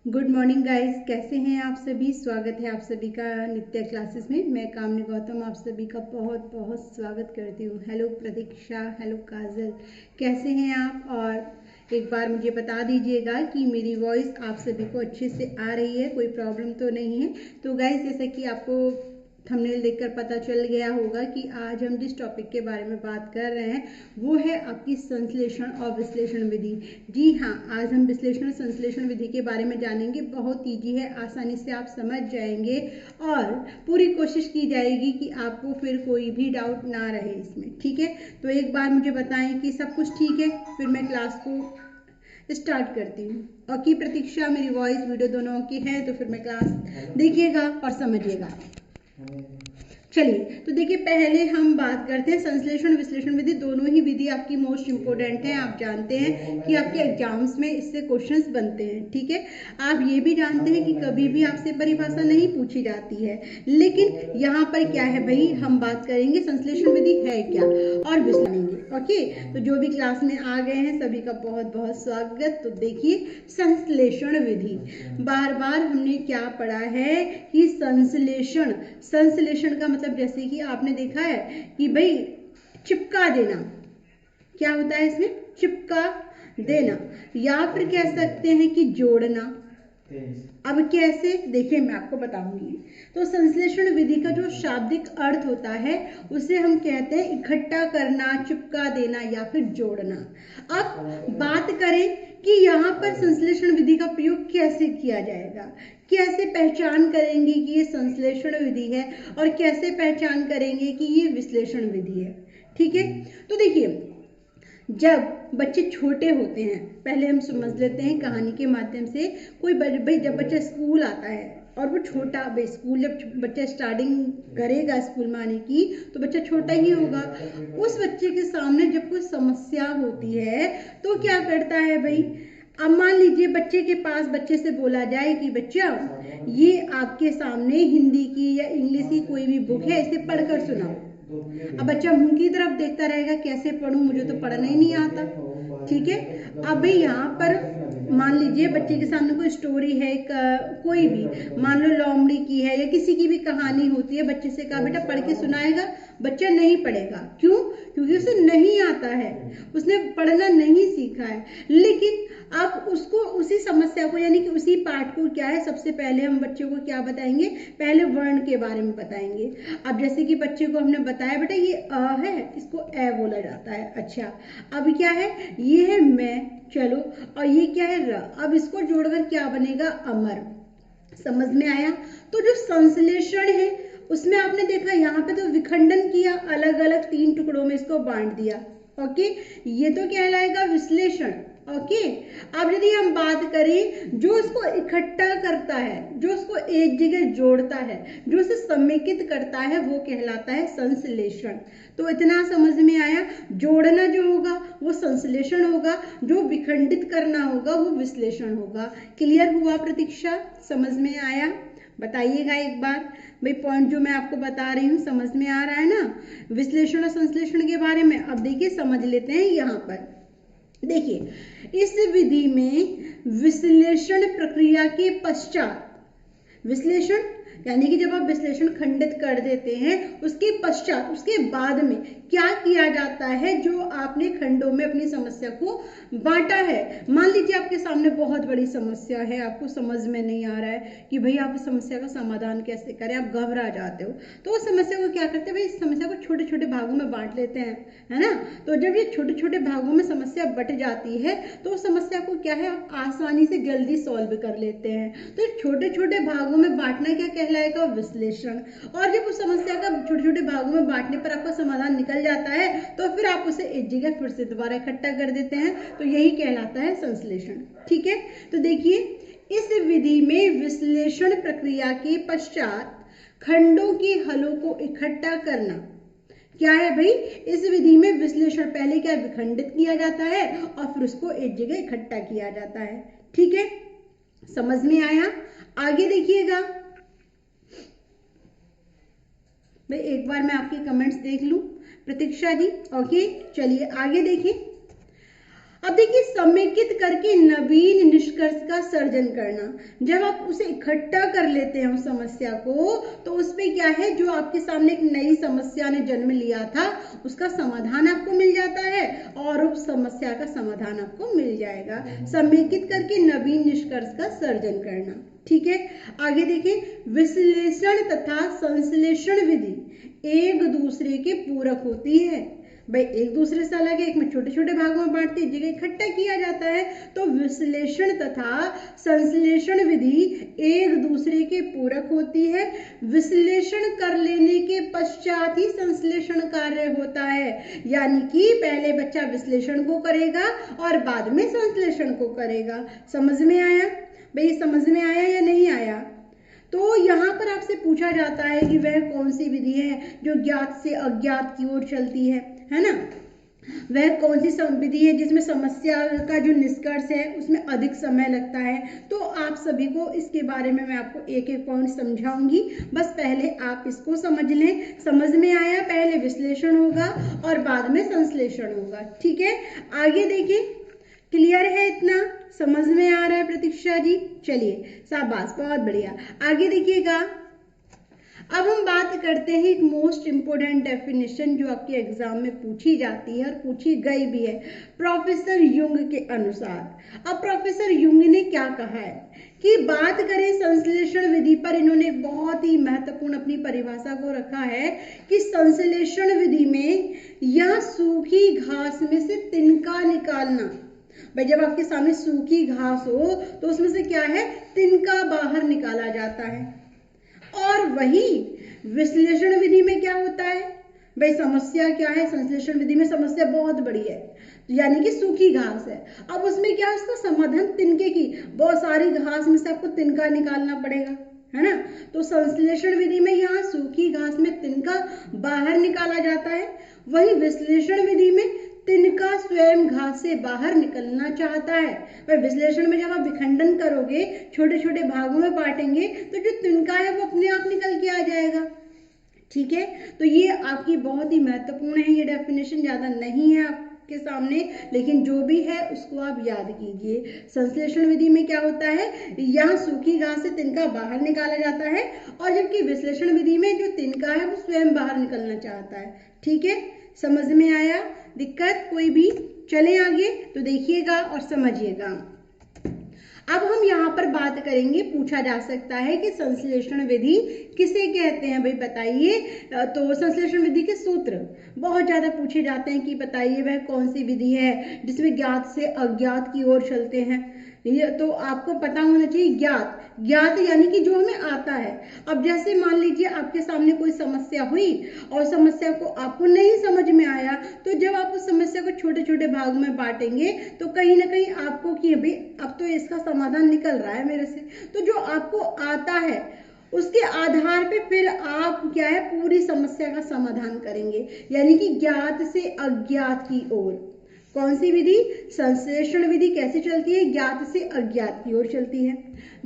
Good morning guys, कैसे हैं आप सभी। स्वागत है आप सभी का नित्य क्लासेस में। मैं कामनी गौतम आप सभी का बहुत बहुत स्वागत करती हूँ। हेलो प्रतीक्षा, हेलो काजल, कैसे हैं आप। और एक बार मुझे बता दीजिएगा कि मेरी वॉइस आप सभी को अच्छे से आ रही है, कोई प्रॉब्लम तो नहीं है। तो गाइस, जैसा कि आपको थंबनेल देखकर पता चल गया होगा कि आज हम जिस टॉपिक के बारे में बात कर रहे हैं वो है आपकी संश्लेषण और विश्लेषण विधि। जी हाँ, आज हम विश्लेषण और संश्लेषण विधि के बारे में जानेंगे। बहुत ईजी है, आसानी से आप समझ जाएंगे और पूरी कोशिश की जाएगी कि आपको फिर कोई भी डाउट ना रहे इसमें। ठीक है, तो एक बार मुझे बताएं कि सब कुछ ठीक है, फिर मैं क्लास को स्टार्ट करती हूँ। और की प्रतीक्षा, मेरी वॉइस वीडियो दोनों की है, तो फिर मैं क्लास देखिएगा और समझिएगा। चलिए, तो देखिए, पहले हम बात करते हैं संश्लेषण विश्लेषण विधि। दोनों ही विधि आपकी मोस्ट इंपोर्टेंट है। आप जानते हैं कि आपके एग्जाम्स में इससे क्वेश्चंस बनते हैं। ठीक है, आप ये भी जानते हैं कि कभी भी आपसे परिभाषा नहीं पूछी जाती है, लेकिन यहाँ पर क्या है भाई, हम बात करेंगे संश्लेषण विधि है क्या और विश्लेषण। ओके, तो जो भी क्लास में आ गए हैं सभी का बहुत बहुत स्वागत। तो देखिए, संश्लेषण विधि, बार बार हमने क्या पढ़ा है कि संश्लेषण का मतलब जैसे कि आपने देखा है कि भाई चिपका देना, क्या होता है इसमें, चिपका देना, या फिर कह सकते हैं कि जोड़ना। अब कैसे, देखिए मैं आपको बताऊंगी। तो संश्लेषण विधि का जो शाब्दिक अर्थ होता है उसे हम कहते हैं इकट्ठा करना, चिपका देना या फिर जोड़ना। अब बात करें कि यहाँ पर संश्लेषण विधि का प्रयोग कैसे किया जाएगा, कैसे पहचान करेंगे कि ये संश्लेषण विधि है और कैसे पहचान करेंगे कि ये विश्लेषण विधि है। ठीक है, तो देखिए, जब बच्चे छोटे होते हैं, पहले हम समझ लेते हैं कहानी के माध्यम से। कोई भाई जब बच्चा स्कूल आता है और वो छोटा, भाई स्कूल जब बच्चा स्टार्टिंग करेगा स्कूल में आने की, तो बच्चा छोटा ही होगा। उस बच्चे के सामने जब कोई समस्या होती है तो क्या करता है भाई, अब मान लीजिए बच्चे के पास, बच्चे से बोला जाए कि बच्चा ये आपके सामने हिंदी की या इंग्लिश की कोई भी बुक है, इसे पढ़कर सुनाओ। अब बच्चा मुंह की तरफ देखता रहेगा, कैसे पढ़ूं, मुझे तो पढ़ना ही नहीं आता। ठीक है, अब भाई यहाँ पर मान लीजिए बच्चे के सामने कोई स्टोरी है, कोई भी, मान लो लोमड़ी की है या किसी की भी कहानी होती है, बच्चे से कहा बेटा पढ़ के सुनाएगा, बच्चा नहीं पढ़ेगा। क्यों? क्योंकि उसे नहीं आता है, उसने पढ़ना नहीं सीखा है। लेकिन अब उसको उसी समस्या को, यानी कि उसी पाठ को क्या है, सबसे पहले हम बच्चों को क्या बताएंगे, पहले वर्ण के बारे में बताएंगे। अब जैसे कि बच्चे को हमने बताया बेटा ये अ है, इसको ए बोला जाता है। अच्छा, अब क्या है, ये है मैं, चलो, और ये क्या है र। अब इसको जोड़कर क्या बनेगा, अमर। समझ में आया। तो जो संश्लेषण है उसमें आपने देखा यहाँ पे तो विखंडन किया, अलग अलग 3 टुकड़ों में इसको बांट दिया। ओके, ये तो कहलाएगा विश्लेषण। ओके, अब यदि हम बात करें जो इसको इकट्ठा करता है, जो उसको एक जगह जोड़ता है, जो उसे समेकित करता है, वो कहलाता है संश्लेषण। तो इतना समझ में आया, जोड़ना जो होगा वो संश्लेषण होगा, जो विखंडित करना होगा वो विश्लेषण होगा। क्लियर हुआ प्रतीक्षा, समझ में आया? बताइएगा एक बार भाई, पॉइंट जो मैं आपको बता रही हूँ समझ में आ रहा है ना, विश्लेषण और संश्लेषण के बारे में। अब देखिए समझ लेते हैं। यहाँ पर देखिए, इस विधि में विश्लेषण प्रक्रिया के पश्चात, विश्लेषण यानी कि जब आप विश्लेषण खंडित कर देते हैं उसके पश्चात, उसके बाद में क्या किया जाता है, जो आपने खंडों में अपनी समस्या को बांटा है। मान लीजिए आपके सामने बहुत बड़ी समस्या है, आपको समझ में नहीं आ रहा है कि भाई आप इस समस्या का समाधान कैसे करें, आप घबरा जाते हो, तो उस समस्या को क्या करते हैं भाई, इस समस्या को छोटे छोटे भागों में बांट लेते हैं, है ना। तो जब ये छोटे छोटे भागों में समस्या बट जाती है तो उस समस्या को क्या है, आप आसानी से जल्दी सॉल्व कर लेते हैं। तो छोटे छोटे भागों में बांटना क्या कहलाएगा, विश्लेषण। और जब उस समस्या का छोटे छोटे भागों में बांटने पर आपका समाधान निकल जाता है तो फिर आप उसे एक जगह फिर से दोबारा इकट्ठा कर देते हैं, तो यही कहलाता है संश्लेषण। ठीक है, तो देखिए, इस विधि में विश्लेषण प्रक्रिया के पश्चात खंडों के हलों को इकट्ठा करना क्या है भाई, इस विधि में विश्लेषण पहले क्या विखंडित किया जाता है और फिर उसको एक जगह इकट्ठा किया जाता है। ठीक है, समझ में आया? आगे देखिएगा भाई, एक बार मैं आपके कमेंट्स देख लूं प्रतीक्षा जी। ओके, चलिए आगे देखें। अब देखिए, समेकित करके नवीन निष्कर्ष का सर्जन करना। जब आप उसे इकट्ठा कर लेते हैं उस समस्या को, तो उसमें क्या है, जो आपके सामने एक नई समस्या ने जन्म लिया था उसका समाधान आपको मिल जाता है और उस समस्या का समाधान आपको मिल जाएगा। समेकित करके नवीन निष्कर्ष का सर्जन करना। ठीक है, आगे देखें, विश्लेषण तथा संश्लेषण विधि एक दूसरे के पूरक होती है। भाई एक दूसरे से अलग है, एक में छोटे छोटे भागों में बांटती है, जगह इकट्ठा किया जाता है। तो विश्लेषण तथा संश्लेषण विधि एक दूसरे के पूरक होती है। विश्लेषण कर लेने के पश्चात ही संश्लेषण कार्य होता है, यानी कि पहले बच्चा विश्लेषण को करेगा और बाद में संश्लेषण को करेगा। समझ में आया भाई? समझ में आया या नहीं आया? तो यहाँ पर आपसे पूछा जाता है कि वह कौन सी विधि है जो ज्ञात से अज्ञात की ओर चलती है ना? वह कौन सी विधि है जिसमें समस्या का जो निष्कर्ष है उसमें अधिक समय लगता है? तो आप सभी को इसके बारे में मैं आपको एक एक पॉइंट समझाऊंगी, बस पहले आप इसको समझ लें। समझ में आया? पहले विश्लेषण होगा और बाद में संश्लेषण होगा। ठीक है, आगे देखिए, क्लियर है? इतना समझ में आ रहा है प्रतीक्षा जी? चलिए, शाबाश, बहुत बढ़िया। आगे देखिएगा, अब हम बात करते हैं एक मोस्ट इंपोर्टेंट डेफिनेशन जो आपके एग्जाम में पूछी जाती है और पूछी गई भी है, प्रोफेसर युंग के अनुसार। अब प्रोफेसर युंग ने क्या कहा है कि बात करें संश्लेषण विधि पर, इन्होंने बहुत ही महत्वपूर्ण अपनी परिभाषा को रखा है कि संश्लेषण विधि में यह सूखी घास में से तिनका निकालना। भाई जब आपके सामने सूखी घास हो तो उसमें से क्या है, तिनका बाहर निकाला जाता है। और वही विश्लेषण विधि में क्या होता है, भाई समस्या क्या है, संश्लेषण विधि में समस्या बहुत बड़ी है, यानी कि सूखी घास है। अब उसमें क्या है, उसका समाधान तिनके की, बहुत सारी घास में से आपको तिनका निकालना पड़ेगा, है ना? तो संश्लेषण विधि में यहाँ सूखी घास में तिनका बाहर निकाला जाता है, वही विश्लेषण विधि में तिनका स्वयं घास से बाहर निकलना चाहता है। भाई विश्लेषण में जब आप विखंडन करोगे, छोटे छोटे भागों में बांटेंगे, तो जो तिनका है वो अपने आप निकल के आ जाएगा। ठीक है, तो ये आपकी बहुत ही महत्वपूर्ण है। ये डेफिनेशन ज्यादा नहीं है आपके सामने, लेकिन जो भी है उसको आप याद कीजिए। संश्लेषण विधि में क्या होता है, यहाँ सूखी घास से तिनका बाहर निकाला जाता है, और जबकि विश्लेषण विधि में जो तिनका है वो स्वयं बाहर निकलना चाहता है। ठीक है, समझ में आया? दिक्कत कोई भी? चले आगे, तो देखिएगा और समझिएगा। अब हम यहाँ पर बात करेंगे, पूछा जा सकता है कि संश्लेषण विधि किसे कहते हैं, भाई बताइए। तो संश्लेषण विधि के सूत्र बहुत ज्यादा पूछे जाते हैं कि बताइए वह कौन सी विधि है जिसमें ज्ञात से अज्ञात की ओर चलते हैं। ये तो आपको पता होना चाहिए। ज्ञात यानी कि जो हमें आता है। अब जैसे मान लीजिए आपके सामने कोई समस्या हुई और समस्या को आपको नहीं समझ में आया, तो जब आप उस समस्या को छोटे छोटे भागों में बांटेंगे तो कहीं ना कहीं आपको कि भाई अब तो इसका समाधान निकल रहा है मेरे से, तो जो आपको आता है उसके आधार पे फिर आप क्या है, पूरी समस्या का समाधान करेंगे, यानी कि ज्ञात से अज्ञात की ओर। कौन सी विधि? संश्लेषण विधि कैसे चलती है, ज्ञात से अज्ञात की ओर चलती है।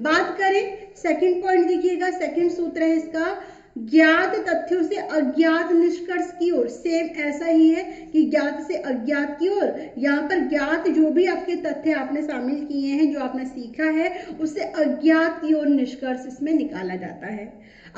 बात करें सेकंड पॉइंट, देखिएगा सेकंड सूत्र है इसका, ज्ञात तथ्यों से अज्ञात निष्कर्ष की ओर। सेम ऐसा ही है कि ज्ञात से अज्ञात की ओर। यहाँ पर ज्ञात जो भी आपके तथ्य आपने शामिल किए हैं, जो आपने सीखा है, उससे अज्ञात की ओर निष्कर्ष इसमें निकाला जाता है।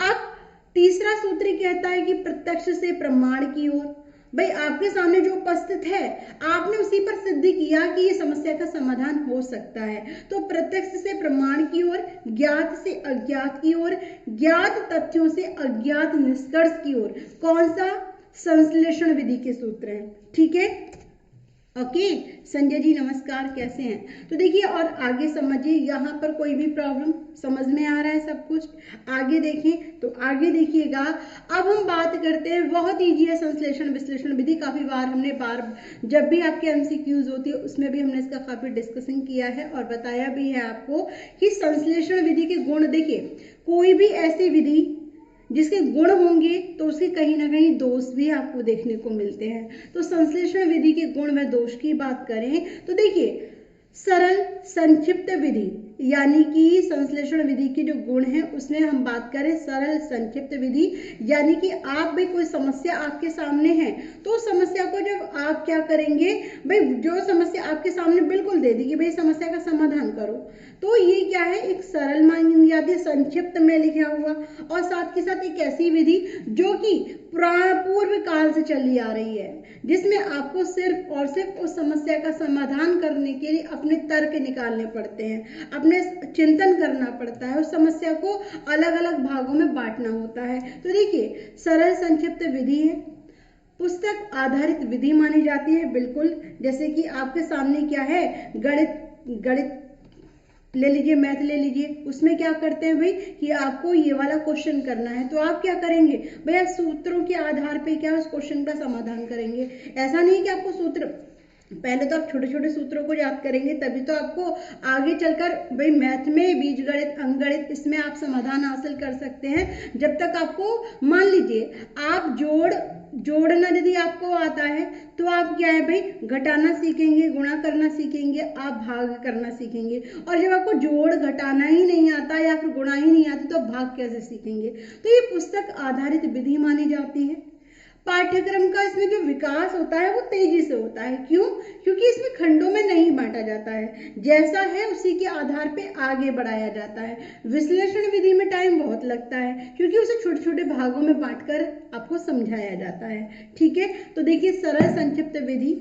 अब तीसरा सूत्र कहता है कि प्रत्यक्ष से प्रमाण की ओर। भाई आपके सामने जो उपस्थित है, आपने उसी पर सिद्ध किया कि ये समस्या का समाधान हो सकता है, तो प्रत्यक्ष से प्रमाण की ओर, ज्ञात से अज्ञात की ओर, ज्ञात तथ्यों से अज्ञात निष्कर्ष की ओर। कौन सा? संश्लेषण विधि के सूत्र हैं। ठीक है, ओके। संजय जी नमस्कार, कैसे हैं? तो देखिए और आगे समझिए, यहाँ पर कोई भी प्रॉब्लम, समझ में आ रहा है सब कुछ? आगे देखें तो आगे देखिएगा। अब हम बात करते हैं, बहुत ईजी है संश्लेषण विश्लेषण विधि। काफी बार हमने जब भी आपके एमसीक्यूज होती है उसमें भी हमने इसका काफी डिस्कशन किया है और बताया भी है आपको कि संश्लेषण विधि के गुण। देखिए कोई भी ऐसी विधि जिसके गुण होंगे तो उसके कहीं ना कहीं दोष भी आपको देखने को मिलते हैं। तो संश्लेषण विधि के गुण व दोष की बात करें तो देखिए, सरल संक्षिप्त विधि, यानी कि संश्लेषण विधि के जो गुण हैं उसमें हम बात करें सरल संक्षिप्त विधि, यानी कि आप भाई कोई समस्या आपके सामने है तो समस्या को जब आप क्या करेंगे भाई, जो समस्या आपके सामने बिल्कुल दे दी कि भाई समस्या का समाधान करो, तो ये क्या है, एक सरल मानी जाती है, संक्षिप्त में लिखा हुआ, और साथ के साथ एक ऐसी विधि जो कि पूर्व काल से चली आ रही है, जिसमें आपको सिर्फ और सिर्फ उस समस्या का समाधान करने के लिए अपने तर्क निकालने पड़ते हैं, अपने चिंतन करना पड़ता है, उस समस्या को अलग अलग भागों में बांटना होता है। तो देखिए, सरल संक्षिप्त विधि है, पुस्तक आधारित विधि मानी जाती है, बिल्कुल जैसे कि आपके सामने क्या है, गणित ले लीजिए, मैथ ले लीजिए, उसमें क्या करते हैं भाई कि आपको ये वाला क्वेश्चन करना है, तो आप क्या करेंगे भैया, सूत्रों के आधार पे क्या उस क्वेश्चन का समाधान करेंगे। ऐसा नहीं कि आपको सूत्र, पहले तो आप छोटे छोटे सूत्रों को याद करेंगे, तभी तो आपको आगे चलकर भाई मैथ में बीजगणित, अंकगणित, इसमें आप समाधान हासिल कर सकते हैं। जब तक आपको, मान लीजिए आप जोड़ना यदि आपको आता है तो आप क्या है भाई, घटाना सीखेंगे, गुणा करना सीखेंगे, आप भाग करना सीखेंगे, और जब आपको जोड़ घटाना ही नहीं आता या फिर गुणा ही नहीं आती तो भाग कैसे सीखेंगे। तो ये पुस्तक आधारित विधि मानी जाती है। पाठ्यक्रम का इसमें जो विकास होता है वो तेजी से होता है, क्यों, क्योंकि इसमें खंडों में नहीं बांटा जाता है, जैसा है उसी के आधार पे आगे बढ़ाया जाता है। विश्लेषण विधि में टाइम बहुत लगता है, क्योंकि उसे छोटे छोटे भागों में बांटकर आपको समझाया जाता है। ठीक है, तो देखिए, सरल संक्षिप्त विधि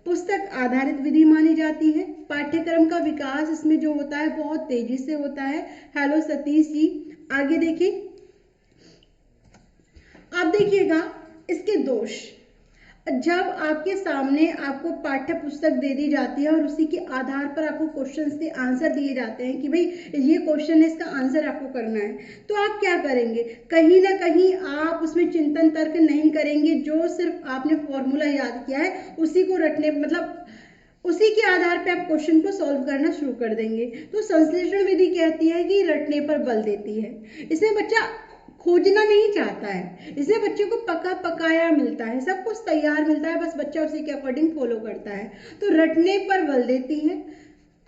पुस्तक आधारित विधि मानी जाती है। पाठ्यक्रम का विकास इसमें जो होता है बहुत तेजी से होता है। हेलो सतीश जी, आगे देखिए, आप देखिएगा इसके दोष, जब आपके सामने आपको पाठ्य पुस्तक दे दी जाती है और उसी के आधार पर आपको क्वेश्चन के आंसर दिए जाते हैं कि भाई ये क्वेश्चन है, इसका आंसर आपको करना है, तो आप क्या करेंगे, कहीं ना कहीं आप उसमें चिंतन तर्क नहीं करेंगे, जो सिर्फ आपने फॉर्मूला याद किया है उसी को रटने, मतलब उसी के आधार पे आप क्वेश्चन को सॉल्व करना शुरू कर देंगे। तो संश्लेषण विधि कहती है कि रटने पर बल देती है, इसमें बच्चा खोजना नहीं चाहता है, इसमें बच्चे को पका पकाया मिलता है, सब कुछ तैयार मिलता है, बस बच्चा उसी के अकॉर्डिंग फॉलो करता है। तो रटने पर बल देती है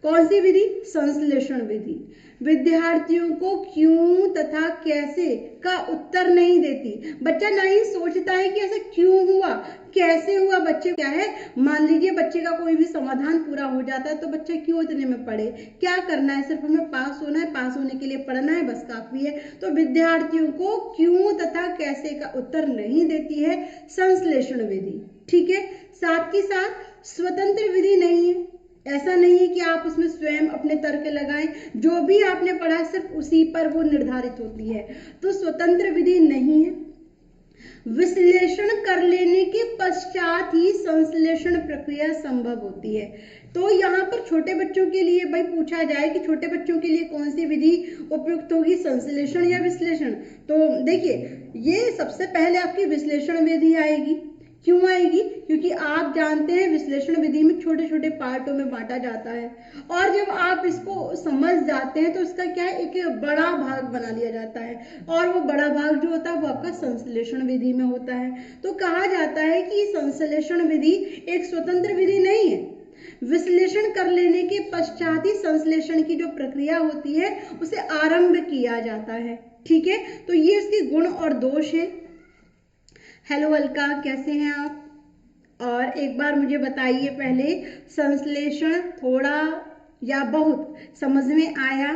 कौन सी विधि, संश्लेषण विधि। विद्यार्थियों को क्यों तथा कैसे का उत्तर नहीं देती, बच्चा नहीं सोचता है कि ऐसा क्यों हुआ, कैसे हुआ, बच्चे क्या है, मान लीजिए बच्चे का कोई भी समाधान पूरा हो जाता है तो बच्चा क्यों इतने में पढ़े, क्या करना है, सिर्फ हमें पास होना है, पास होने के लिए पढ़ना है, बस काफी है। तो विद्यार्थियों को क्यों तथा कैसे का उत्तर नहीं देती है संश्लेषण विधि। ठीक है, साथ ही साथ स्वतंत्र विधि नहीं है, ऐसा नहीं है कि आप उसमें स्वयं अपने तर्क लगाएं, जो भी आपने पढ़ा सिर्फ उसी पर वो निर्धारित होती है, तो स्वतंत्र विधि नहीं है। विश्लेषण कर लेने के पश्चात ही संश्लेषण प्रक्रिया संभव होती है। तो यहाँ पर छोटे बच्चों के लिए भाई पूछा जाए कि छोटे बच्चों के लिए कौन सी विधि उपयुक्त होगी, संश्लेषण या विश्लेषण, तो देखिए ये सबसे पहले आपकी विश्लेषण विधि आएगी। क्यों आएगी, क्योंकि आप जानते हैं विश्लेषण विधि में छोटे छोटे पार्टों में बांटा जाता है, और जब आप इसको समझ जाते हैं तो इसका क्या है, एक बड़ा भाग बना लिया जाता है, और वो बड़ा भाग जो होता है वो आपका संश्लेषण विधि में होता है। तो कहा जाता है कि संश्लेषण विधि एक स्वतंत्र विधि नहीं है, विश्लेषण कर लेने के पश्चात ही संश्लेषण की जो प्रक्रिया होती है उसे आरंभ किया जाता है। ठीक है, तो ये उसके गुण और दोष है। हेलो अलका, कैसे हैं आप, और एक बार मुझे बताइए पहले, संश्लेषण थोड़ा या बहुत समझ में आया,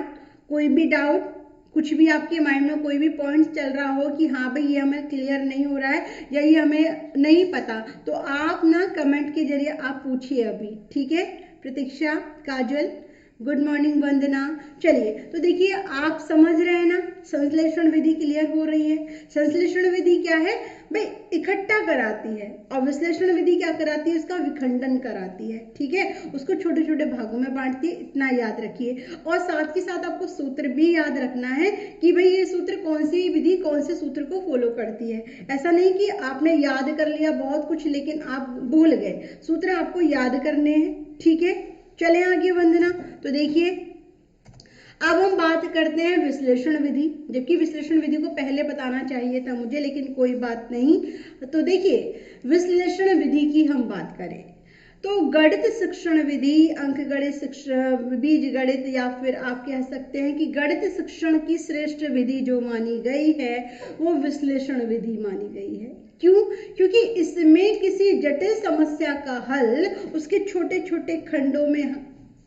कोई भी डाउट, कुछ भी आपके माइंड में कोई भी पॉइंट चल रहा हो कि हाँ भाई ये हमें क्लियर नहीं हो रहा है या ये हमें नहीं पता, तो आप ना कमेंट के जरिए आप पूछिए अभी। ठीक है, प्रतीक्षा, काजल, गुड मॉर्निंग, वंदना। चलिए, तो देखिए आप समझ रहे हैं ना, संश्लेषण विधि क्लियर हो रही है। संश्लेषण विधि क्या है भाई, इकट्ठा कराती है, और विश्लेषण विधि क्या कराती है, उसका विखंडन कराती है। ठीक है, उसको छोटे छोटे भागों में बांटती है, इतना याद रखिए। और साथ ही साथ आपको सूत्र भी याद रखना है कि भाई ये सूत्र कौन सी विधि कौन से सूत्र को फॉलो करती है। ऐसा नहीं कि आपने याद कर लिया बहुत कुछ लेकिन आप भूल गए, सूत्र आपको याद करने हैं। ठीक है, चले आगे वंदना। तो देखिए अब हम बात करते हैं विश्लेषण विधि, जबकि विश्लेषण विधि को पहले बताना चाहिए था मुझे, लेकिन कोई बात नहीं। तो देखिए विश्लेषण विधि की हम बात करें तो गणित शिक्षण विधि, अंकगणित शिक्षण, बीज गणित, या फिर आप कह सकते हैं कि गणित शिक्षण की श्रेष्ठ विधि जो मानी गई है वो विश्लेषण विधि मानी गई है। क्यों? क्योंकि इसमें किसी जटिल समस्या का हल उसके छोटे छोटे खंडों में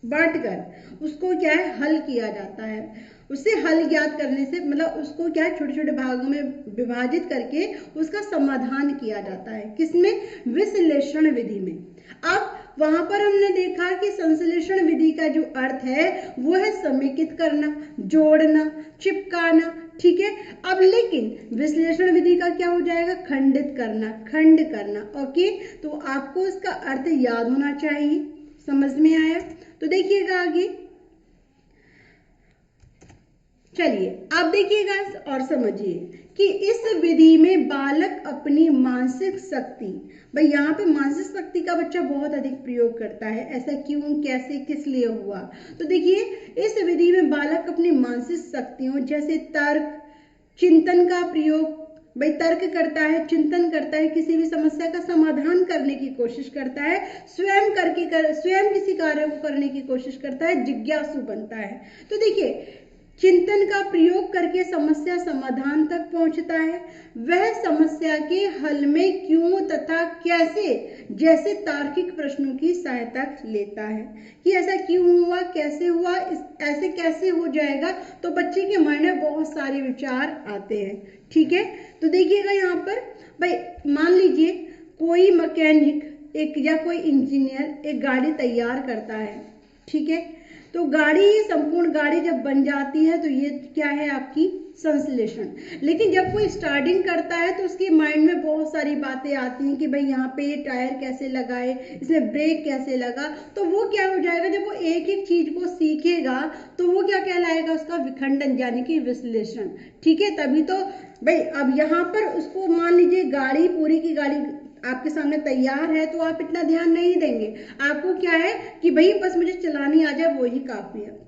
बांटकर उसको क्या है, हल किया जाता है। उससे हल ज्ञात करने से मतलब उसको क्या है, छोटे छोटे भागों में विभाजित करके उसका समाधान किया जाता है। किसमें? विश्लेषण विधि में। अब वहां पर हमने देखा कि संश्लेषण विधि का जो अर्थ है वो है समेकित करना, जोड़ना, चिपकाना, ठीक है। अब लेकिन विश्लेषण विधि का क्या हो जाएगा? खंडित करना, खंड करना। ओके, तो आपको इसका अर्थ याद होना चाहिए। समझ में आया? तो देखिएगा आगे, चलिए आप देखिएगा और समझिए कि इस विधि में बालक अपनी मानसिक शक्ति, भाई यहाँ पे मानसिक शक्ति का बच्चा बहुत अधिक प्रयोग करता है। ऐसा क्यों, कैसे, किस लिए हुआ? तो देखिए, इस विधि में बालक अपनी मानसिक शक्तियों जैसे तर्क, चिंतन का प्रयोग, भाई तर्क करता है, चिंतन करता है, किसी भी समस्या का समाधान करने की कोशिश करता है, स्वयं किसी कार्य को करने की कोशिश करता है, जिज्ञासु बनता है। तो देखिए, चिंतन का प्रयोग करके समस्या समाधान तक पहुंचता है। वह समस्या के हल में क्यों तथा कैसे जैसे तार्किक प्रश्नों की सहायता लेता है कि ऐसा क्यों हुआ, कैसे हुआ, ऐसे कैसे हो जाएगा। तो बच्चे के मन में बहुत सारे विचार आते हैं, ठीक है। तो देखिएगा यहाँ पर, भाई मान लीजिए कोई मैकेनिक एक या कोई इंजीनियर एक गाड़ी तैयार करता है, ठीक है। तो गाड़ी, संपूर्ण गाड़ी जब बन जाती है तो ये क्या है, आपकी संश्लेषण। लेकिन जब कोई स्टार्टिंग करता है तो उसके माइंड में बहुत सारी बातें आती हैं कि भाई यहाँ पे ये टायर कैसे लगाए, इसमें ब्रेक कैसे लगा। तो वो क्या हो जाएगा, जब वो एक एक चीज को सीखेगा तो वो क्या कहलाएगा, उसका विखंडन यानी कि विश्लेषण, ठीक है। तभी तो भाई अब यहाँ पर उसको मान लीजिए गाड़ी, पूरी की गाड़ी आपके सामने तैयार है तो आप इतना ध्यान नहीं देंगे। आपको क्या है कि भाई बस मुझे चलानी आ जाए, वो ही काफी है।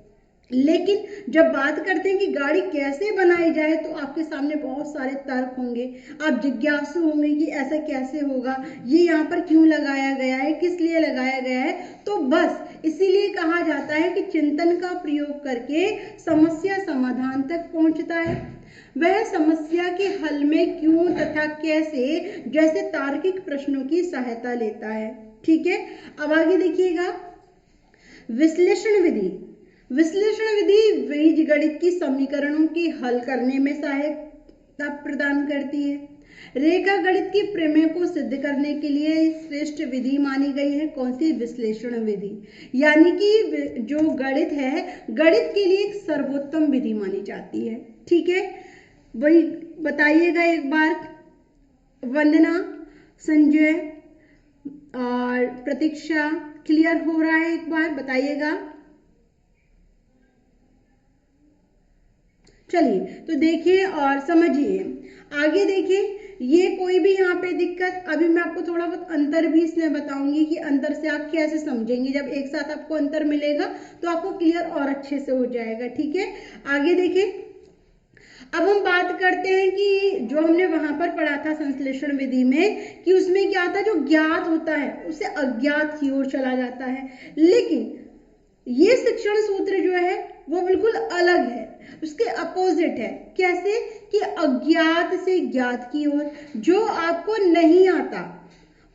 लेकिन जब बात करते हैं कि गाड़ी कैसे बनाई जाए तो आपके सामने बहुत सारे तर्क होंगे, आप जिज्ञासु होंगे कि ऐसा कैसे होगा, ये यहाँ पर क्यों लगाया गया है, किस लिए लगाया गया है। तो बस इसीलिए कहा जाता है कि चिंतन का प्रयोग करके समस्या समाधान तक पहुंचता है। वह समस्या के हल में क्यों तथा कैसे जैसे तार्किक प्रश्नों की सहायता लेता है, ठीक है। अब आगे देखिएगा, विश्लेषण विधि। विश्लेषण विधि बीजगणित की समीकरणों के हल करने में सहायता प्रदान करती है। रेखा गणित की प्रमेय को सिद्ध करने के लिए श्रेष्ठ विधि मानी गई है। कौन सी? विश्लेषण विधि। यानी कि जो गणित है, गणित के लिए एक सर्वोत्तम विधि मानी जाती है, ठीक है। वही बताइएगा एक बार, वंदना, संजय और प्रतीक्षा, क्लियर हो रहा है? एक बार बताइएगा। चलिए तो देखिए और समझिए। आगे देखिए, ये कोई भी यहाँ पे दिक्कत, अभी मैं आपको थोड़ा बहुत अंतर भी इसमें बताऊंगी कि अंतर से आप कैसे समझेंगे। जब एक साथ आपको अंतर मिलेगा तो आपको क्लियर और अच्छे से हो जाएगा, ठीक है। आगे देखिए, अब हम बात करते हैं कि जो हमने वहां पर पढ़ा था संश्लेषण विधि में कि उसमें क्या था, जो ज्ञात होता है उसे अज्ञात की ओर चला जाता है। लेकिन ये शिक्षण सूत्र जो है वो बिल्कुल अलग है, उसके अपोजिट है। कैसे? कि अज्ञात से ज्ञात की ओर। जो आपको नहीं आता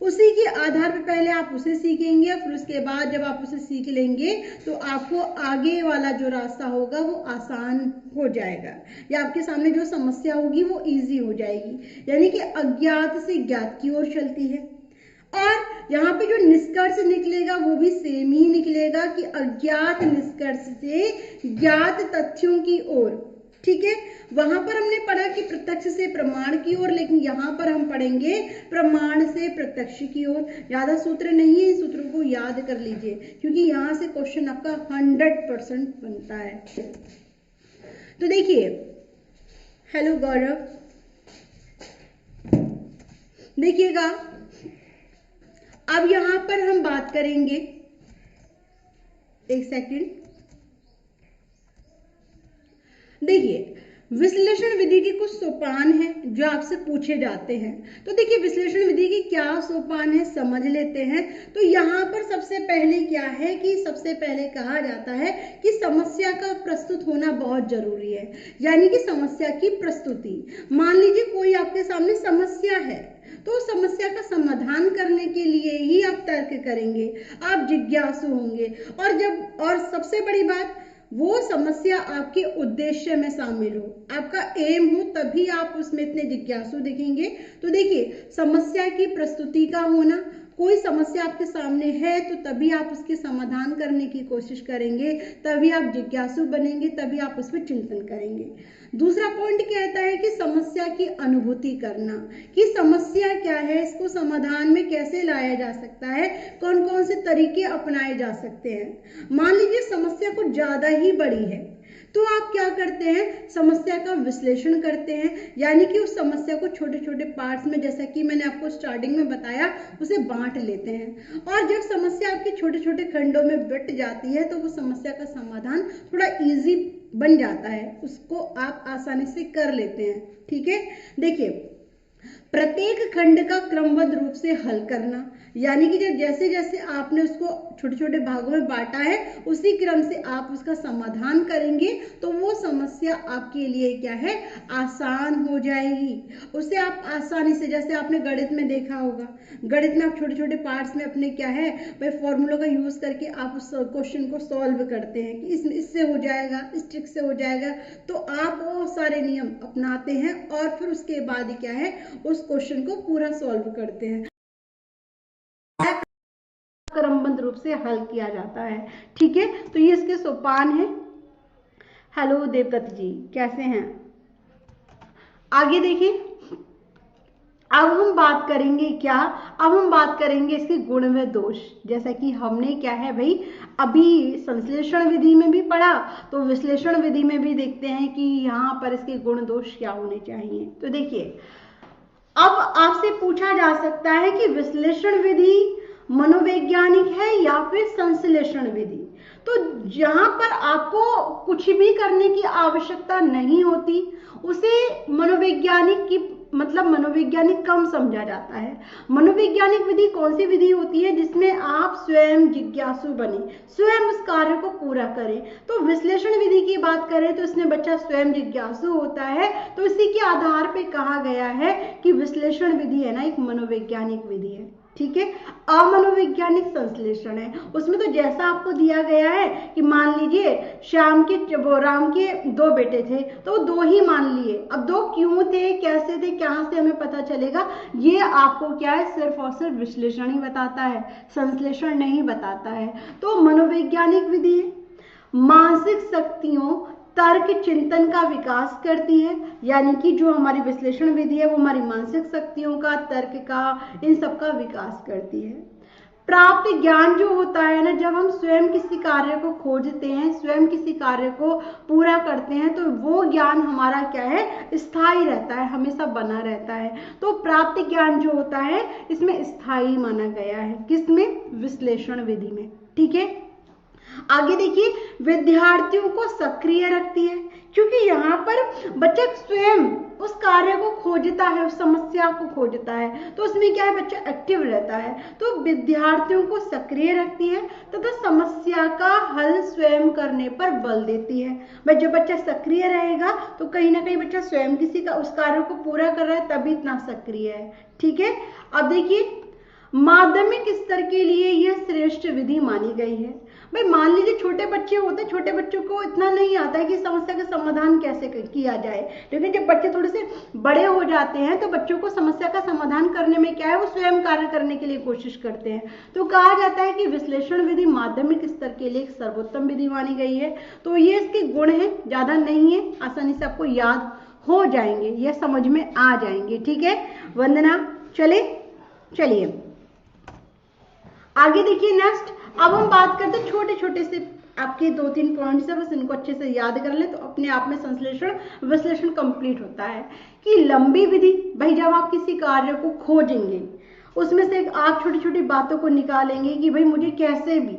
उसी के आधार पर पहले आप उसे सीखेंगे, फिर उसके बाद जब आप उसे सीख लेंगे तो आपको आगे वाला जो रास्ता होगा वो आसान हो जाएगा, या आपके सामने जो समस्या होगी वो इजी हो जाएगी। यानी कि अज्ञात से ज्ञात की ओर चलती है। और यहाँ पे जो निष्कर्ष निकलेगा वो भी सेम ही निकलेगा कि अज्ञात निष्कर्ष से ज्ञात तथ्यों की ओर, ठीक है। वहां पर हमने पढ़ा कि प्रत्यक्ष से प्रमाण की ओर, लेकिन यहाँ पर हम पढ़ेंगे प्रमाण से प्रत्यक्ष की ओर। ज्यादा सूत्र नहीं है, इन सूत्रों को याद कर लीजिए क्योंकि यहाँ से क्वेश्चन आपका 100% बनता है। तो देखिए, हेलो गौरव, देखिएगा अब यहां पर हम बात करेंगे, एक सेकंड, देखिए विश्लेषण विधि के कुछ सोपान हैं जो आपसे पूछे जाते हैं। तो देखिए विश्लेषण विधि के क्या सोपान है समझ लेते हैं। तो यहाँ पर सबसे पहले क्या है कि सबसे पहले कहा जाता है कि समस्या का प्रस्तुत होना बहुत जरूरी है, यानी कि समस्या की प्रस्तुति। मान लीजिए कोई आपके सामने समस्या है, तो समस्या का समाधान करने के लिए ही आप तर्क करेंगे, आप जिज्ञासु होंगे। और सबसे बड़ी बात, वो समस्या आपके उद्देश्य में शामिल हो, आपका एम हो, तभी आप उसमें इतने जिज्ञासु दिखेंगे। तो देखिए समस्या की प्रस्तुति का होना, कोई समस्या आपके सामने है तो तभी आप उसके समाधान करने की कोशिश करेंगे, तभी आप जिज्ञासु बनेंगे, तभी आप उस पर चिंतन करेंगे। दूसरा पॉइंट कहता है कि समस्या की अनुभूति करना, कि समस्या क्या है, इसको समाधान में कैसे लाया जा सकता है, कौन कौन से तरीके अपनाए जा सकते हैं। मान लीजिए समस्या कुछ ज्यादा ही बड़ी है, तो आप क्या करते हैं, समस्या का विश्लेषण करते हैं, यानी कि उस समस्या को छोटे छोटे पार्ट्स में, जैसा कि मैंने आपको स्टार्टिंग में बताया, उसे बांट लेते हैं। और जब समस्या आपके छोटे छोटे खंडों में बट जाती है तो वो समस्या का समाधान थोड़ा इजी बन जाता है, उसको आप आसानी से कर लेते हैं। ठीक है, देखिए प्रत्येक खंड का क्रमबद्ध रूप से हल करना, यानी कि जब जैसे जैसे आपने उसको छोटे छोटे भागों में बांटा है, उसी क्रम से आप उसका समाधान करेंगे तो वो समस्या आपके लिए क्या है, आसान हो जाएगी। उसे आप आसानी से, जैसे आपने गणित में देखा होगा, गणित में आप छोटे छोटे पार्ट्स में अपने क्या है भाई फॉर्मूलों का यूज करके आप उस क्वेश्चन को सॉल्व करते हैं कि इससे हो जाएगा, इस ट्रिक से हो जाएगा। तो आप वो सारे नियम अपनाते हैं और फिर उसके बाद क्या है, उस क्वेश्चन को पूरा सॉल्व करते हैं, क्रमबद्ध रूप से हल किया जाता है। ठीक है, तो ये इसके सोपान है। हेलो देवदत्त जी, कैसे हैं? आगे देखिए, अब हम बात करेंगे क्या, अब हम बात करेंगे इसके गुण व दोष। जैसा कि हमने क्या है भाई अभी संश्लेषण विधि में भी पढ़ा, तो विश्लेषण विधि में भी देखते हैं कि यहाँ पर इसके गुण दोष क्या होने चाहिए। तो देखिए, अब आपसे पूछा जा सकता है कि विश्लेषण विधि मनोवैज्ञानिक है या फिर संश्लेषण विधि। तो जहां पर आपको कुछ भी करने की आवश्यकता नहीं होती, उसे मनोवैज्ञानिक की मतलब मनोवैज्ञानिक कम समझा जाता है। मनोवैज्ञानिक विधि कौन सी विधि होती है, जिसमें आप स्वयं जिज्ञासु बने, स्वयं उस कार्य को पूरा करें। तो विश्लेषण विधि की बात करें तो इसमें बच्चा स्वयं जिज्ञासु होता है, तो इसी के आधार पे कहा गया है कि विश्लेषण विधि है ना एक मनोवैज्ञानिक विधि है। ठीक है, अमनोवैज्ञानिक संश्लेषण है, उसमें तो जैसा आपको दिया गया है कि मान लीजिए राम के 2 बेटे थे, तो 2 ही मान लिए। अब 2 क्यों थे, कैसे थे, कहां से हमें पता चलेगा, ये आपको क्या है सिर्फ और सिर्फ विश्लेषण ही बताता है, संश्लेषण नहीं बताता है। तो मनोवैज्ञानिक विधि मानसिक शक्तियों, तर्क चिंतन का विकास करती है, यानी कि जो हमारी विश्लेषण विधि है वो हमारी मानसिक शक्तियों का, तर्क का, इन सब का विकास करती है। प्राप्त ज्ञान जो होता है ना, जब हम स्वयं किसी कार्य को खोजते हैं, स्वयं किसी कार्य को पूरा करते हैं, तो वो ज्ञान हमारा क्या है, स्थायी रहता है, हमेशा बना रहता है। तो प्राप्त ज्ञान जो होता है इसमें स्थायी माना गया है, किसमें, विश्लेषण विधि में। ठीक है, आगे देखिए, विद्यार्थियों को सक्रिय रखती है, क्योंकि यहाँ पर बच्चा स्वयं उस कार्य को खोजता है, उस समस्या को खोजता है, तो उसमें क्या है, बच्चा एक्टिव रहता है। तो विद्यार्थियों को सक्रिय रखती है तथा समस्या का हल स्वयं करने पर बल देती है। भाई जब बच्चा सक्रिय रहेगा तो कहीं ना कहीं बच्चा स्वयं किसी का उस कार्य को पूरा कर रहा है, तभी इतना सक्रिय है। ठीक है, अब देखिए, माध्यमिक स्तर के लिए यह श्रेष्ठ विधि मानी गई है। भाई मान लीजिए छोटे बच्चे होते हैं, छोटे बच्चों को इतना नहीं आता है कि समस्या का समाधान कैसे किया जाए, लेकिन जब बच्चे थोड़े से बड़े हो जाते हैं तो बच्चों को समस्या का समाधान करने में क्या है, वो स्वयं कार्य करने के लिए कोशिश करते हैं। तो कहा जाता है कि विश्लेषण विधि माध्यमिक स्तर के लिए एक सर्वोत्तम विधि मानी गई है। तो ये इसके गुण है, ज्यादा नहीं है, आसानी से आपको याद हो जाएंगे, ये समझ में आ जाएंगे। ठीक है वंदना, चलिए आगे देखिए नेक्स्ट। अब हम बात करते हैं छोटे छोटे से आपके 2-3 पॉइंट्स है, बस इनको अच्छे से याद कर ले तो अपने आप में संश्लेषण विश्लेषण कंप्लीट होता है। कि लंबी विधि, भाई जब आप किसी कार्य को खोजेंगे उसमें से आप छोटी छोटी बातों को निकालेंगे कि भाई मुझे कैसे भी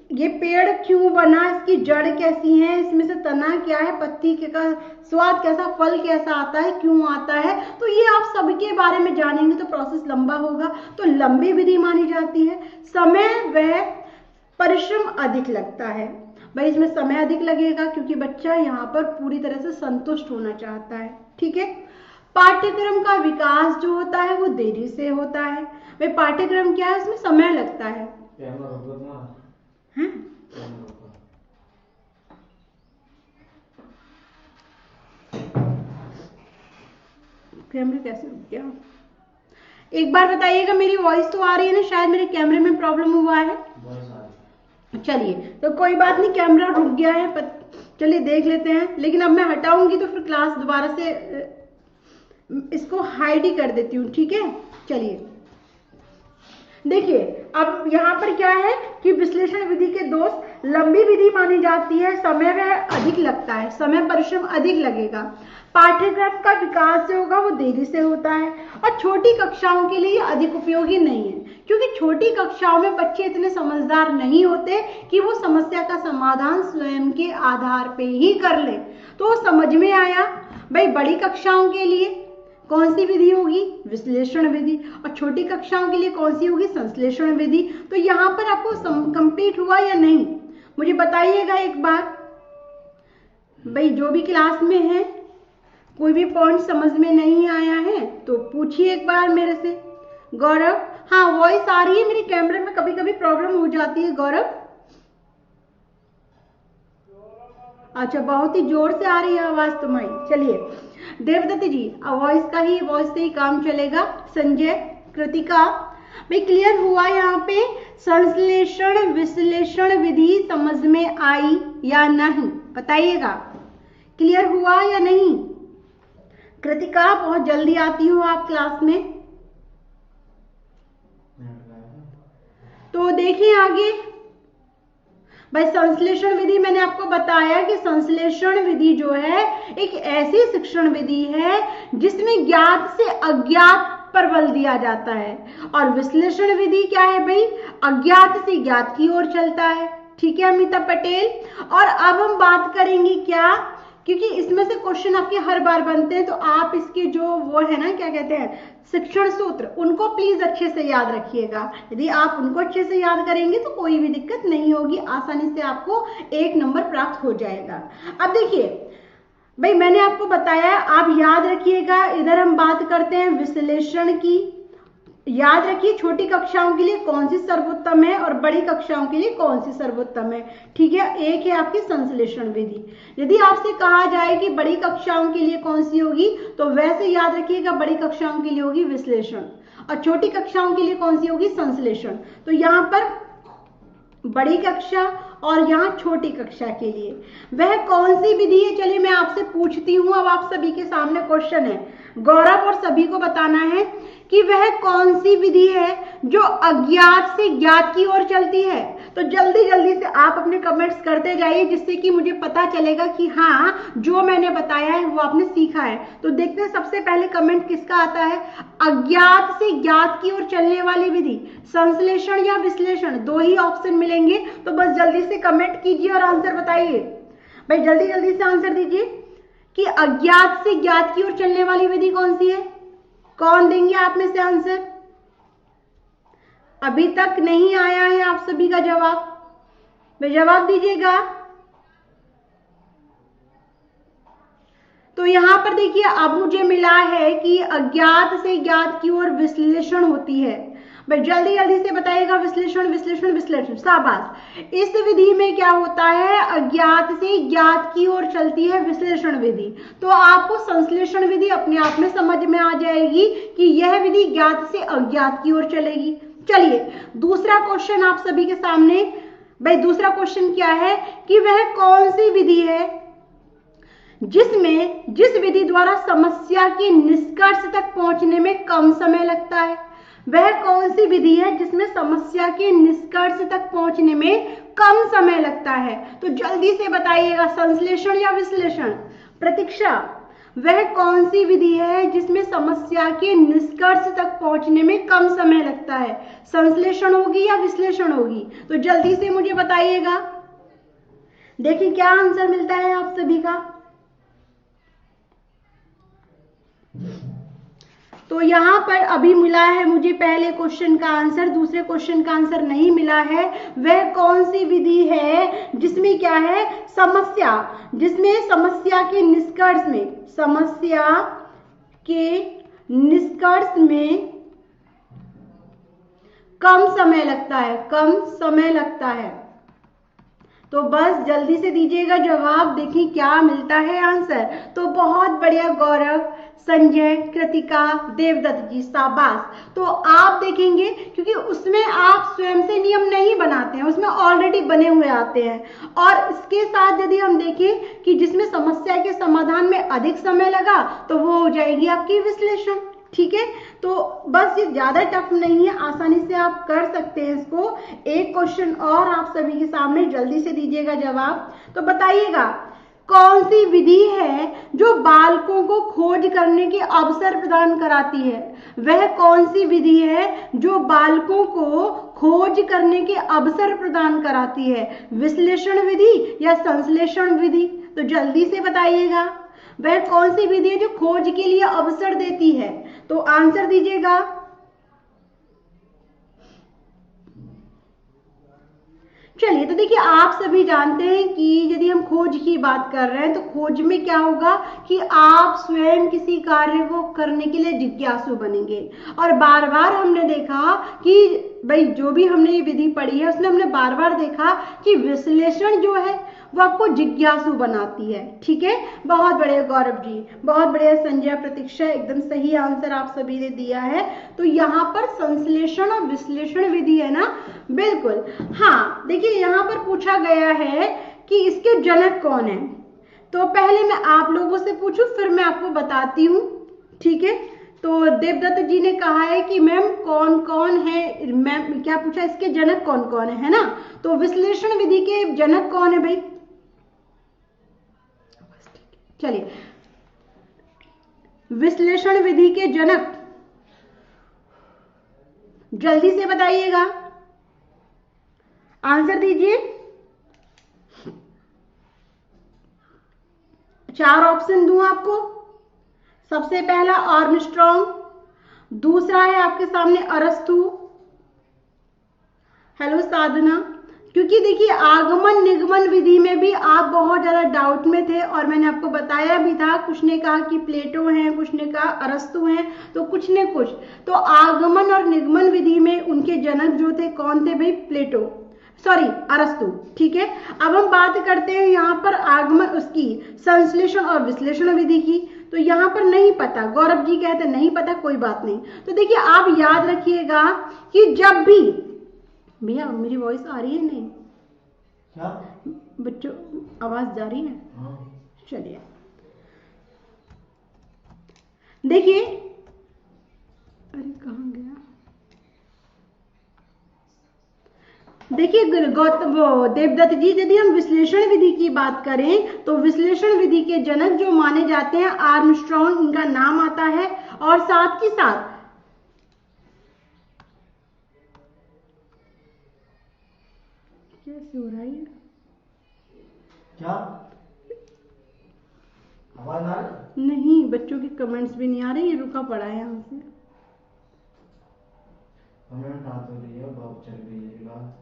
ये पेड़ क्यों बना, इसकी जड़ कैसी है, इसमें से तना क्या है, पत्ती का स्वाद कैसा, फल कैसा आता है, क्यों आता है, तो ये आप सबके बारे में जानेंगे तो प्रोसेस लंबा होगा। तो लंबी विधि मानी जाती है। समय व परिश्रम अधिक लगता है। भाई इसमें समय अधिक लगेगा क्योंकि बच्चा यहाँ पर पूरी तरह से संतुष्ट होना चाहता है। ठीक है। पाठ्यक्रम का विकास जो होता है वो देरी से होता है। भाई पाठ्यक्रम क्या है, उसमें समय लगता है। कैमरे कैसे रुक गया, एक बार बताइएगा। मेरी वॉइस तो आ रही है ना, शायद मेरे कैमरे में प्रॉब्लम हुआ है। चलिए तो कोई बात नहीं, कैमरा रुक गया है, चलिए देख लेते हैं। लेकिन अब मैं हटाऊंगी तो फिर क्लास दोबारा से इसको हाइड ही कर देती हूँ। ठीक है। चलिए देखिए अब यहाँ पर क्या है कि विश्लेषण विधि के दोष, लंबी विधि मानी जाती है, समय वह अधिक लगता है, समय परिश्रम अधिक लगेगा, पाठ्यक्रम का विकास जो होगा वो देरी से होता है, और छोटी कक्षाओं के लिए अधिक उपयोगी नहीं है क्योंकि छोटी कक्षाओं में बच्चे इतने समझदार नहीं होते कि वो समस्या का समाधान स्वयं के आधार पे ही कर ले। तो समझ में आया। भाई बड़ी कक्षाओं के लिए कौन सी विधि होगी, विश्लेषण विधि, और छोटी कक्षाओं के लिए कौन सी होगी, संश्लेषण विधि। तो यहाँ पर आपको कंप्लीट हुआ या नहीं मुझे बताइएगा एक बार। भाई जो भी क्लास में है कोई भी पॉइंट समझ में नहीं आया है तो पूछिए एक बार मेरे से। गौरव, हाँ वॉइस आ रही है, मेरे कैमरे में कभी कभी प्रॉब्लम हो जाती है। गौरव अच्छा, बहुत ही जोर से आ रही है आवाज तुम्हारी। चलिए देवदत्त जी, वॉइस से ही काम चलेगा। संजय, कृतिका, भाई क्लियर हुआ यहाँ पे? संश्लेषण विश्लेषण विधि समझ में आई या नहीं बताइएगा। क्लियर हुआ या नहीं? कृतिका बहुत जल्दी आती हो आप क्लास में, तो देखिए आगे। भाई संश्लेषण विधि मैंने आपको बताया कि संश्लेषण विधि जो है एक ऐसी शिक्षण विधि है जिसमें ज्ञात से अज्ञात पर बल दिया जाता है, और विश्लेषण विधि क्या है भाई, अज्ञात से ज्ञात की ओर चलता है। ठीक है अमिता पटेल। और अब हम बात करेंगे क्या, क्योंकि इसमें से क्वेश्चन आपके हर बार बनते हैं तो आप इसके जो वो है ना क्या कहते हैं शिक्षण सूत्र, उनको प्लीज अच्छे से याद रखिएगा। यदि आप उनको अच्छे से याद करेंगे तो कोई भी दिक्कत नहीं होगी, आसानी से आपको 1 नंबर प्राप्त हो जाएगा। अब देखिए भाई मैंने आपको बताया, आप याद रखिएगा। इधर हम बात करते हैं विश्लेषण की। याद रखिए छोटी कक्षाओं के लिए कौन सी सर्वोत्तम है और बड़ी कक्षाओं के लिए कौन सी सर्वोत्तम है। ठीक है, एक है आपकी संश्लेषण विधि। यदि आपसे कहा जाए कि बड़ी कक्षाओं के लिए कौन सी होगी तो वैसे याद रखिएगा बड़ी कक्षाओं के लिए होगी विश्लेषण, और छोटी कक्षाओं के लिए कौन सी होगी संश्लेषण। तो यहाँ पर बड़ी कक्षा और यहाँ छोटी कक्षा के लिए वह कौन सी विधि है, चलिए मैं आपसे पूछती हूँ। अब आप सभी के सामने क्वेश्चन है, गौरव और सभी को बताना है कि वह कौन सी विधि है जो अज्ञात से ज्ञात की ओर चलती है। तो जल्दी जल्दी से आप अपने कमेंट्स करते जाइए जिससे कि मुझे पता चलेगा कि हाँ जो मैंने बताया है वो आपने सीखा है। तो देखते हैं सबसे पहले कमेंट किसका आता है। अज्ञात से ज्ञात की ओर चलने वाली विधि संश्लेषण या विश्लेषण, 2 ही ऑप्शन मिलेंगे। तो बस जल्दी से कमेंट कीजिए और आंसर बताइए। भाई जल्दी जल्दी से आंसर दीजिए कि अज्ञात से ज्ञात की ओर चलने वाली विधि कौन सी है। कौन देंगे आप में से आंसर? अभी तक नहीं आया है आप सभी का जवाब, भाई जवाब दीजिएगा। तो यहां पर देखिए अब मुझे मिला है कि अज्ञात से ज्ञात की ओर विश्लेषण होती है। भाई जल्दी जल्दी से बताइएगा विश्लेषण विश्लेषण विश्लेषण, शाबाश। इस विधि में क्या होता है, अज्ञात से ज्ञात की ओर चलती है विश्लेषण विधि। तो आपको संश्लेषण विधि अपने आप में समझ में आ जाएगी कि यह विधि ज्ञात से अज्ञात की ओर चलेगी। चलिए दूसरा क्वेश्चन आप सभी के सामने। भाई दूसरा क्वेश्चन क्या है कि वह कौन सी विधि है जिस विधि द्वारा समस्या के निष्कर्ष तक पहुंचने में कम समय लगता है। वह कौन सी विधि है जिसमें समस्या के निष्कर्ष तक पहुंचने में कम समय लगता है। तो जल्दी से बताइएगा संश्लेषण या विश्लेषण। प्रतीक्षा, वह कौन सी विधि है जिसमें समस्या के निष्कर्ष तक पहुंचने में कम समय लगता है? संश्लेषण होगी या विश्लेषण होगी? तो जल्दी से मुझे बताइएगा। देखिए क्या आंसर मिलता है आप सभी का। तो यहां पर अभी मिला है मुझे पहले क्वेश्चन का आंसर, दूसरे क्वेश्चन का आंसर नहीं मिला है। वह कौन सी विधि है जिसमें क्या है, जिसमें समस्या के निष्कर्ष में कम समय लगता है। तो बस जल्दी से दीजिएगा जवाब, देखिए क्या मिलता है आंसर। तो बहुत बढ़िया गौरव, संजय, कृतिका, देवदत्त जी, शाबाश। तो आप देखेंगे क्योंकि उसमें आप स्वयं से नियम नहीं बनाते हैं, उसमें ऑलरेडी बने हुए आते हैं। और इसके साथ यदि हम देखें कि जिसमें समस्या के समाधान में अधिक समय लगा तो वो हो जाएगी आपकी विश्लेषण। ठीक है, तो बस ये ज्यादा टफ नहीं है, आसानी से आप कर सकते हैं इसको। एक क्वेश्चन और आप सभी के सामने, जल्दी से दीजिएगा जवाब। तो बताइएगा कौन सी विधि है जो बालकों को खोज करने के अवसर प्रदान कराती है? वह कौन सी विधि है जो बालकों को खोज करने के अवसर प्रदान कराती है? विश्लेषण विधि या संश्लेषण विधि? तो जल्दी से बताइएगा वह कौन सी विधि है जो खोज के लिए अवसर देती है? तो आंसर दीजिएगा। चलिए, तो देखिए आप सभी जानते हैं कि यदि हम खोज की बात कर रहे हैं तो खोज में क्या होगा कि आप स्वयं किसी कार्य को करने के लिए जिज्ञासु बनेंगे। और बार बार हमने देखा कि भाई जो भी हमने ये विधि पढ़ी है उसमें हमने बार बार देखा कि विश्लेषण जो है वो आपको जिज्ञासु बनाती है। ठीक है, बहुत बढ़िया गौरव जी, बहुत बढ़िया संजय, प्रतीक्षा, एकदम सही आंसर आप सभी ने दिया है। तो यहाँ पर संश्लेषण और विश्लेषण विधि है ना, बिल्कुल। हाँ देखिए यहाँ पर पूछा गया है कि इसके जनक कौन है। तो पहले मैं आप लोगों से पूछूं फिर मैं आपको बताती हूँ। ठीक है, तो देवदत्त जी ने कहा है कि मैम कौन कौन है, मैम क्या पूछा, इसके जनक कौन कौन है ना। तो विश्लेषण विधि के जनक कौन है भाई? चलिए, विश्लेषण विधि के जनक जल्दी से बताइएगा, आंसर दीजिए। 4 ऑप्शन दूं आपको। सबसे पहला आर्मस्ट्रॉन्ग, दूसरा है आपके सामने अरस्तु, हेलो साधना। क्योंकि देखिए आगमन निगमन विधि में भी आप बहुत ज्यादा डाउट में थे और मैंने आपको बताया भी था, कुछ ने कहा कि प्लेटो हैं, कुछ ने कहा अरस्तु हैं, तो कुछ ने कुछ। तो आगमन और निगमन विधि में उनके जनक जो थे कौन थे भाई? प्लेटो, सॉरी अरस्तु। ठीक है, अब हम बात करते हैं यहाँ पर आगमन उसकी संश्लेषण और विश्लेषण विधि की। तो यहाँ पर नहीं पता, गौरव जी कहते नहीं पता, कोई बात नहीं। तो देखिए आप याद रखिएगा कि जब भी, भैया मेरी वॉइस आ रही है नहीं? क्या बच्चों आवाज जा रही है? हाँ। चलिए देखिए, अरे कहाँ गया, देखिए गौतम देवदत्त जी, यदि हम विश्लेषण विधि की बात करें तो विश्लेषण विधि के जनक जो माने जाते हैं आर्मस्ट्रॉन्ग, इनका नाम आता है। और साथ ही साथ कैसे हो रहा है क्या, आवाज आ रही? नहीं, बच्चों के कमेंट्स भी नहीं आ रहे, ये रुका पड़ा है यहाँ से। कमेंट आ तो रही है, बहुत चल रही है बात,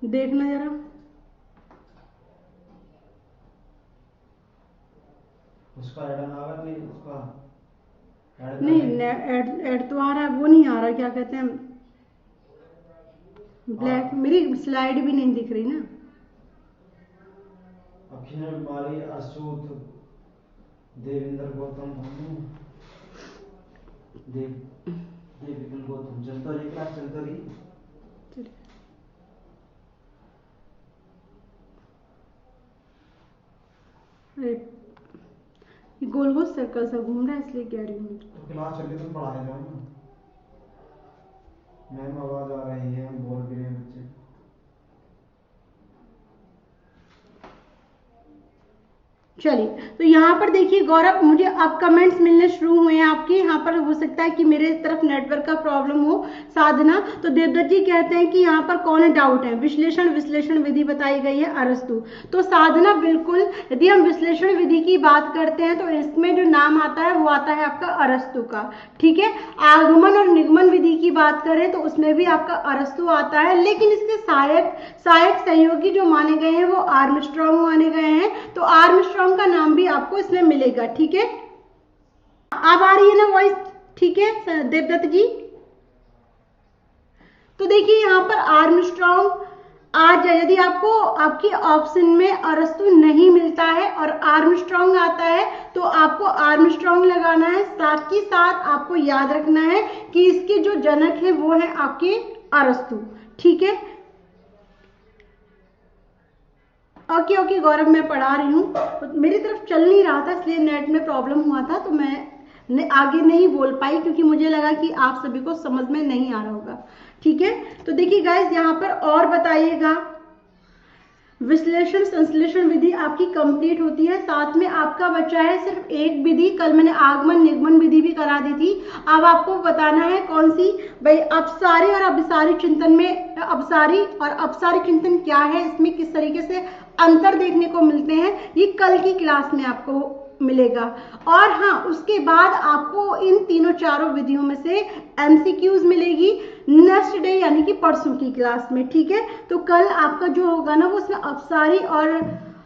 देखना जरा। उसका ऐड आ रहा नहीं, उसका नहीं, ऐड तो आ रहा है, वो नहीं आ रहा, क्या कहते हैं ब्लैक, मेरी स्लाइड भी नहीं दिख रही ना। अखिल बाली, अशोक, देवेंद्र गौतम, देवेंद्र गौतम, चलता रही क्लास, चलता रही। गोल गोल सर्कल सा घूम रहा है इसलिए कह रही हूँ। तो क्लास चल रही तो पढ़ाने जाओ ना मैम, आवाज आ रही है, हम बोल भी रहे हैं बच्चे। चलिए, तो यहाँ पर देखिए गौरव, मुझे अब कमेंट्स मिलने शुरू हुए हैं आपके। यहाँ पर हो सकता है कि मेरे तरफ नेटवर्क का प्रॉब्लम हो। साधना, तो देवदत्त जी कहते हैं कि यहाँ पर कौन डाउट है, विश्लेषण विधि बताई गई है अरस्तु। तो साधना बिल्कुल, यदि हम विश्लेषण विधि की बात करते हैं तो इसमें जो नाम आता है वो आता है आपका अरस्तु का। ठीक है, आगमन और निगमन विधि की बात करें तो उसमें भी आपका अरस्तु आता है, लेकिन इसके सहायक सहयोगी जो माने गए हैं वो आर्मस्ट्रॉन्ग माने गए हैं। तो आर्मस्ट्रॉन्ग का नाम भी आपको इसमें मिलेगा। ठीक है, अब आ रही है ना वॉइस? ठीक है देवदत्त जी, तो देखिए यहाँ पर आर्मस्ट्रॉन्ग आ जाए, यदि आपको आपकी ऑप्शन में अरस्तु नहीं मिलता है और आर्मस्ट्रॉन्ग आता है तो आपको आर्मस्ट्रॉन्ग लगाना है। साथ ही साथ आपको याद रखना है कि इसके जो जनक है वो है आपके अरस्तु। ठीक है, ओके गौरव, मैं पढ़ा रही हूँ, मेरी तरफ चल नहीं रहा था इसलिए नेट में प्रॉब्लम हुआ था, तो मैं आगे नहीं बोल पाई क्योंकि मुझे लगा कि आप सभी को समझ में नहीं आ रहा होगा। ठीक है, तो देखिए गाइस, यहाँ पर और बताइएगा, विश्लेषण संश्लेषण विधि आपकी कंप्लीट होती है। साथ में आपका बचा है सिर्फ एक विधि, कल मैंने आगमन निगमन विधि भी करा दी थी। अब आपको बताना है कौन सी, भाई अपसारी और अभिसारी चिंतन में, अपसारी और अपसारी चिंतन क्या है, इसमें किस तरीके से अंतर देखने को मिलते हैं, ये कल की क्लास में आपको मिलेगा। और हाँ, उसके बाद आपको इन तीनों चारों विधियों में से एमसीक्यूज मिलेगी नेक्स्ट डे, यानी कि परसों की क्लास में। ठीक है, तो कल आपका जो होगा ना वो उसमें अपसारी और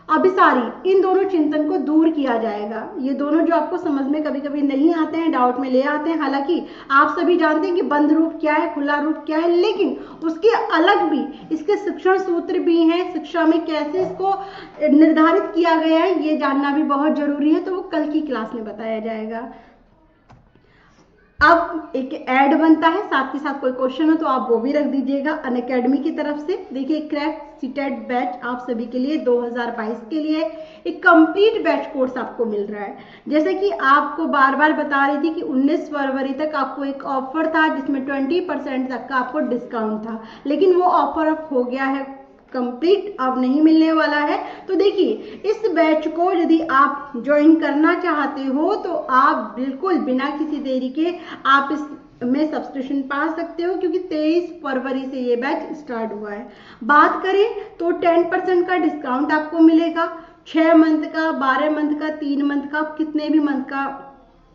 अभिसारी इन दोनों चिंतन को दूर किया जाएगा। ये दोनों जो आपको समझ में कभी कभी नहीं आते हैं, डाउट में ले आते हैं, हालांकि आप सभी जानते हैं कि बंद रूप क्या है, खुला रूप क्या है, लेकिन उसके अलग भी इसके शिक्षण सूत्र भी हैं। शिक्षा में कैसे इसको निर्धारित किया गया है ये जानना भी बहुत जरूरी है, तो वो कल की क्लास में बताया जाएगा। अब एक ऐड बनता है, साथ ही साथ कोई क्वेश्चन हो तो आप वो भी रख दीजिएगा अनअकैडमी की तरफ से। देखिए, क्रैक सीटेट बैच आप सभी के लिए 2022 के लिए एक कंप्लीट बैच कोर्स आपको मिल रहा है। जैसे कि आपको बार बार बता रही थी कि 19 फरवरी तक आपको एक ऑफर था जिसमें 20% तक का आपको डिस्काउंट था, लेकिन वो ऑफर अब हो गया है कंप्लीट, अब नहीं मिलने वाला है। तो देखिए, इस बैच को यदि आप ज्वाइन करना चाहते हो तो आप बिल्कुल बिना किसी देरी के आप इस में सब्सक्रिप्शन पा सकते हो, क्योंकि 23 फरवरी से ये बैच स्टार्ट हुआ है। बात करें तो 10% का डिस्काउंट आपको मिलेगा, 6 मंथ का, 12 मंथ का, 3 मंथ का, आप कितने भी मंथ का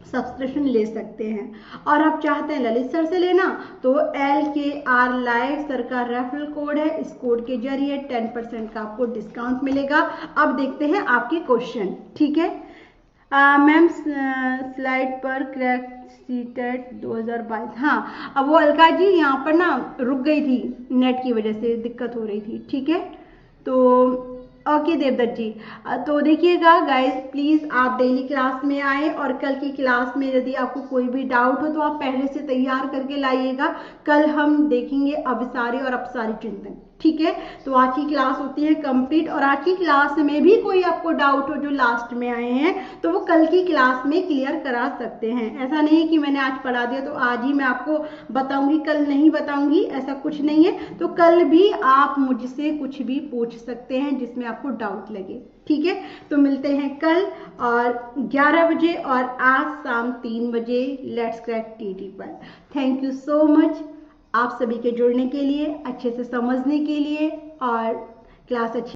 सब्सक्रिप्शन ले सकते हैं। और आप चाहते हैं ललित सर से लेना तो LKR लाइव सर का रेफरल कोड है, इस कोड के जरिए 10% का आपको डिस्काउंट मिलेगा। अब देखते हैं आपके क्वेश्चन। ठीक है मैम, स्लाइड पर क्रैक सीटेट 2022, हाँ अब वो अलका जी यहाँ पर ना रुक गई थी, नेट की वजह से दिक्कत हो रही थी। ठीक है, तो ओके देवदत्त जी, तो देखिएगा गाइस, प्लीज आप डेली क्लास में आए और कल की क्लास में यदि आपको कोई भी डाउट हो तो आप पहले से तैयार करके लाइएगा। कल हम देखेंगे अभिसारी और अपसारी चिंतन। ठीक है, तो आज की क्लास होती है कंप्लीट, और आज की क्लास में भी कोई आपको डाउट हो जो लास्ट में आए हैं तो वो कल की क्लास में क्लियर करा सकते हैं। ऐसा नहीं कि मैंने आज पढ़ा दिया तो आज ही मैं आपको बताऊंगी, कल नहीं बताऊंगी, ऐसा कुछ नहीं है। तो कल भी आप मुझसे कुछ भी पूछ सकते हैं जिसमें आपको डाउट लगे। ठीक है, तो मिलते हैं कल और 11 बजे और आज शाम 3 बजे लेट्स क्रैक टीटी पर। थैंक यू सो मच आप सभी के जुड़ने के लिए, अच्छे से समझने के लिए, और क्लास अच्छी